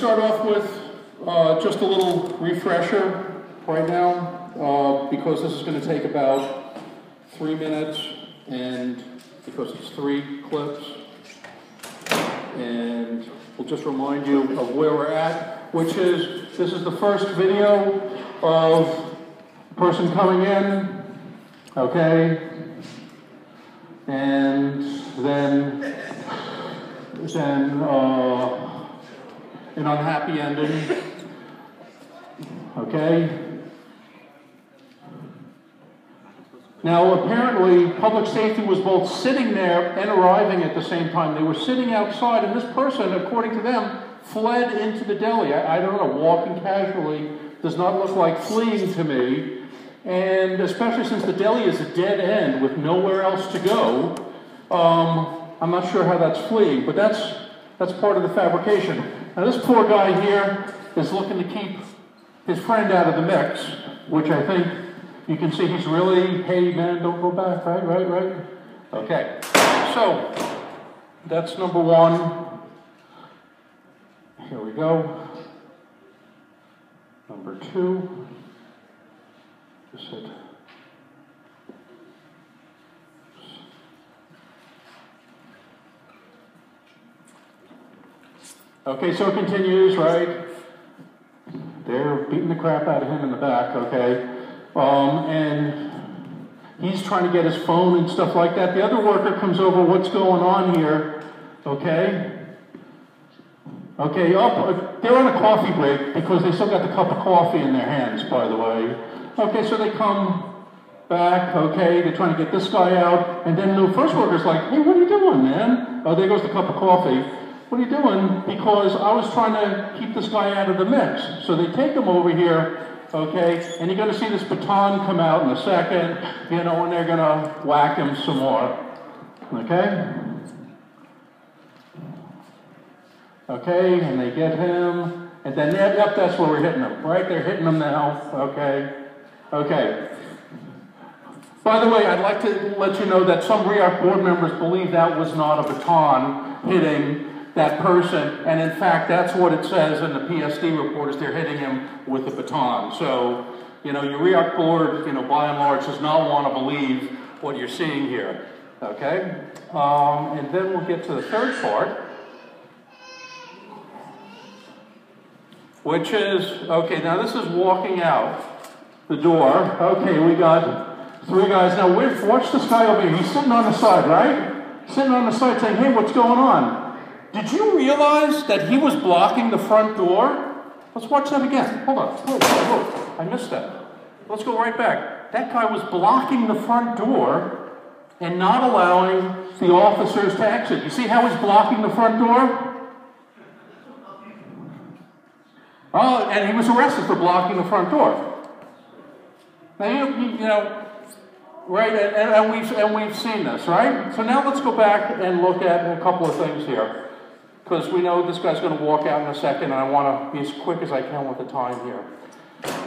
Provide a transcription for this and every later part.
start off with just a little refresher right now, because this is going to take about 3 minutes, and because it's 3 clips, and we'll just remind you of where we're at, which is, this is the first video of a person coming in, okay, and then an unhappy ending, okay? Now, apparently, public safety was both sitting there and arriving at the same time. They were sitting outside, and this person, according to them, fled into the deli. I don't know, walking casually does not look like fleeing to me, and especially since the deli is a dead end with nowhere else to go, I'm not sure how that's fleeing, but that's part of the fabrication. Now, this poor guy here is looking to keep his friend out of the mix, which I think you can see he's really, hey man, don't go back, right? Okay, so that's number 1. Here we go. Number 2. Just hit. Okay, so it continues, right? They're beating the crap out of him in the back, okay? And he's trying to get his phone and stuff like that. The other worker comes over, what's going on here, okay? Okay, they're on a coffee break because they still got the cup of coffee in their hands, by the way. Okay, so they come back, okay, they're trying to get this guy out, and then the first worker's like, hey, what are you doing, man? Oh, there goes the cup of coffee. What are you doing? Because I was trying to keep this guy out of the mix. So they take him over here, okay, and you're going to see this baton come out in a second, you know, and they're going to whack him some more, okay? Okay, and they get him, and then, yep, that's where we're hitting him, right? They're hitting him now, okay? Okay. By the way, I'd like to let you know that some REAC board members believe that was not a baton hitting that person, and in fact, that's what it says in the PSD report, is they're hitting him with a baton. So, you know, your REAC board, you know, by and large, does not want to believe what you're seeing here, okay? And then we'll get to the third part, which is, okay, now this is walking out the door. Okay, we got 3 guys. Now, watch this guy over here. He's sitting on the side, right? Sitting on the side saying, hey, what's going on? Did you realize that he was blocking the front door? Let's watch that again. Hold on. Oh, I missed that. Let's go right back. That guy was blocking the front door and not allowing the officers to exit. You see how he's blocking the front door? Oh, and he was arrested for blocking the front door. Now, you know, right, and we've seen this, right? So now let's go back and look at a couple of things here, because we know this guy's going to walk out in a second, and I want to be as quick as I can with the time here.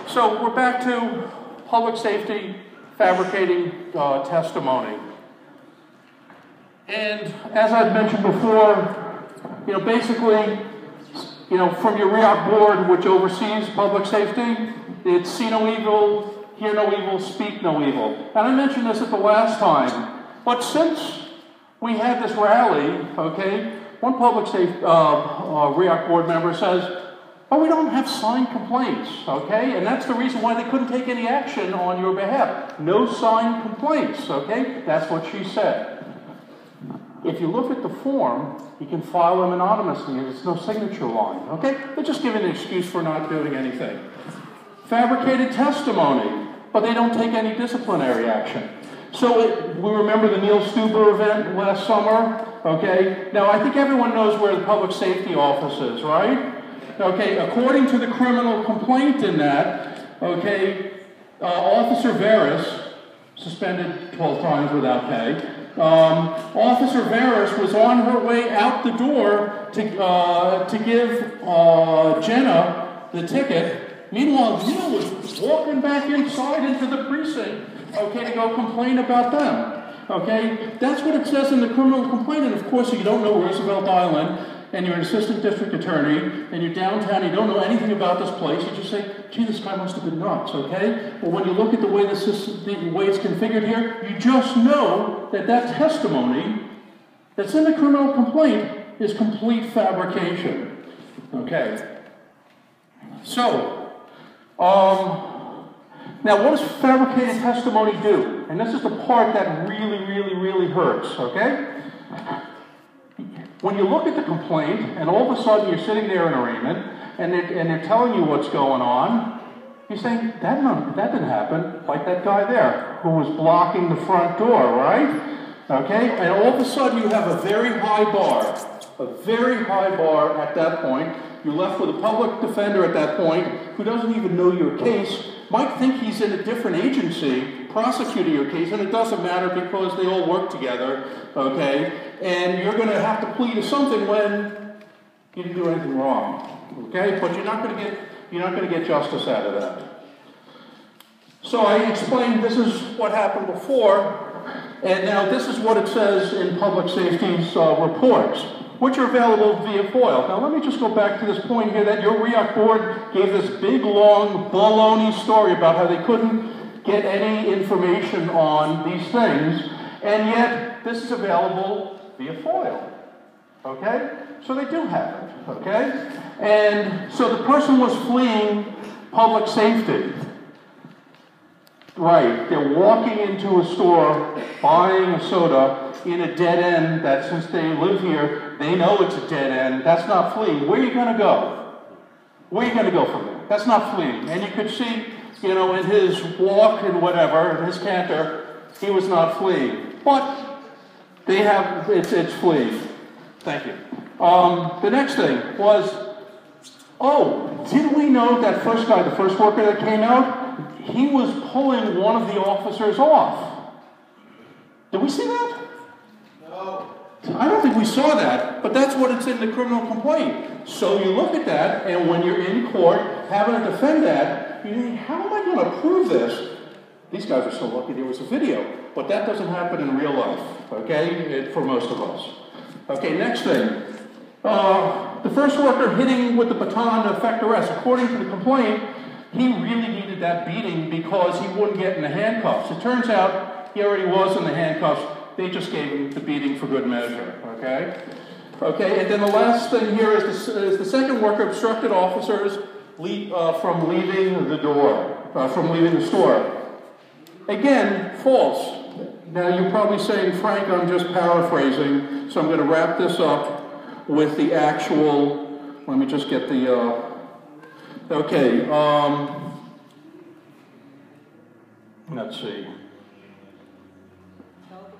So we're back to public safety fabricating testimony. And as I've mentioned before, you know, basically, you know, from your REAC board, which oversees public safety, it's see no evil, hear no evil, speak no evil. And I mentioned this at the last time, but since we had this rally, okay, one public safety REAC board member says, oh, we don't have signed complaints, okay? And that's the reason why they couldn't take any action on your behalf. No signed complaints, okay? That's what she said. If you look at the form, you can file them anonymously, and there's no signature line, okay? They're just giving an excuse for not doing anything. Fabricated testimony, but they don't take any disciplinary action. So we remember the Neil Stuber event last summer, okay? Now, I think everyone knows where the public safety office is, right? Okay, according to the criminal complaint in that, okay, Officer Veras, suspended 12 times without pay, Officer Veras was on her way out the door to give Jenna the ticket. Meanwhile, Neil was walking back inside into the precinct, okay, to go complain about them. Okay, that's what it says in the criminal complaint. And of course, if you don't know Roosevelt Island, and you're an assistant district attorney, and you're downtown, you don't know anything about this place, you just say, gee, this guy must have been nuts, okay? But when you look at the way the way it's configured here, you just know that that testimony that's in the criminal complaint is complete fabrication, okay? So, now what does fabricated testimony do? And this is the part that really hurts, okay? When you look at the complaint, and all of a sudden you're sitting there in arraignment, and they're telling you what's going on, you're saying, that didn't happen, like that guy there, who was blocking the front door, right? Okay, and all of a sudden you have a very high bar at that point. You're left with a public defender at that point who doesn't even know your case, might think he's in a different agency prosecuting your case, and it doesn't matter because they all work together, okay? And you're going to have to plead to something when you didn't do anything wrong, okay? But you're not going to get justice out of that. So I explained this is what happened before, and now this is what it says in public safety's reports, which are available via FOIL. Now let me just go back to this point here that your REAC board gave this big, long, baloney story about how they couldn't get any information on these things, and yet this is available via FOIL, okay? So they do have it, okay? And so the person was fleeing public safety. Right, they're walking into a store, buying a soda in a dead end that since they live here, they know it's a dead end. That's not fleeing. Where are you going to go? Where are you going to go from there? That's not fleeing. And you could see, you know, in his walk and whatever, in his canter, he was not fleeing. But they have, it's fleeing. Thank you. The next thing was, oh, did we know that first guy, the first worker that came out, he was pulling one of the officers off? Did we see that? No. I don't think we saw that, but that's what it's in the criminal complaint. So you look at that, and when you're in court having to defend that, you think, how am I going to prove this? These guys are so lucky there was a video, but that doesn't happen in real life, okay, for most of us. Okay, next thing. The first worker hitting with the baton to effect arrest. According to the complaint, he really needed that beating because he wouldn't get in the handcuffs. It turns out he already was in the handcuffs. They just gave him the beating for good measure, okay? Okay, and then the last thing here is the second worker obstructed officers from leaving the door, from leaving the store. Again, false. Now you're probably saying, Frank, I'm just paraphrasing, so I'm going to wrap this up with the actual, let me just get the, okay, let's see.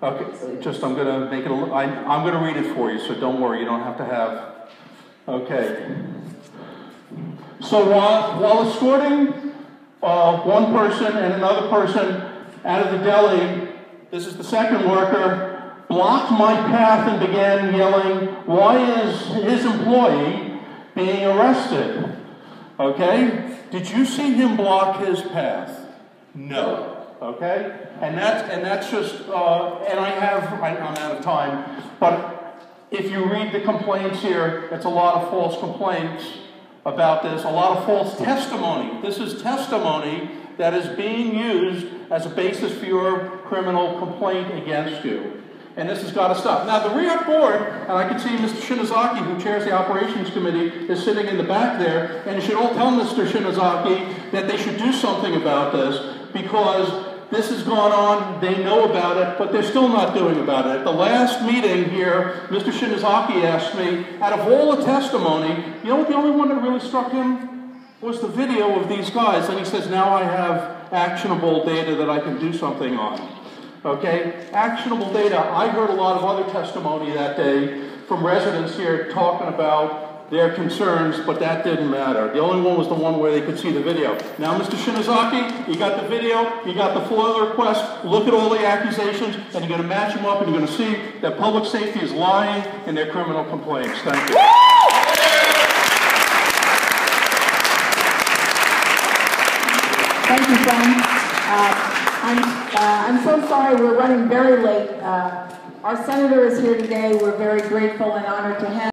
Okay, just I'm going to make it, I'm going to read it for you, so don't worry, you don't have to have, okay. So while escorting one person and another person out of the deli, this is the second worker, blocked my path and began yelling, why is his employee being arrested? Okay? Did you see him block his path? No. Okay? And that's just, and I'm out of time, but if you read the complaints here, it's a lot of false complaints about this, a lot of false testimony. This is testimony that is being used as a basis for your criminal complaint against you. And this has got to stop. Now, the REAC board, and I can see Mr. Shinozaki, who chairs the operations committee, is sitting in the back there, and you should all tell Mr. Shinozaki that they should do something about this, because this has gone on, they know about it, but they're still not doing about it. At the last meeting here, Mr. Shinozaki asked me, out of all the testimony, you know what the only one that really struck him was the video of these guys. And he says, now I have actionable data that I can do something on. Okay, actionable data. I heard a lot of other testimony that day from residents here talking about their concerns, but that didn't matter. The only one was the one where they could see the video. Now, Mr. Shinozaki, you got the video, you got the FOIL request, look at all the accusations, and you're going to match them up, and you're going to see that public safety is lying in their criminal complaints. Thank you. Thank you, Frank. I'm so sorry we're running very late. Our senator is here today. We're very grateful and honored to have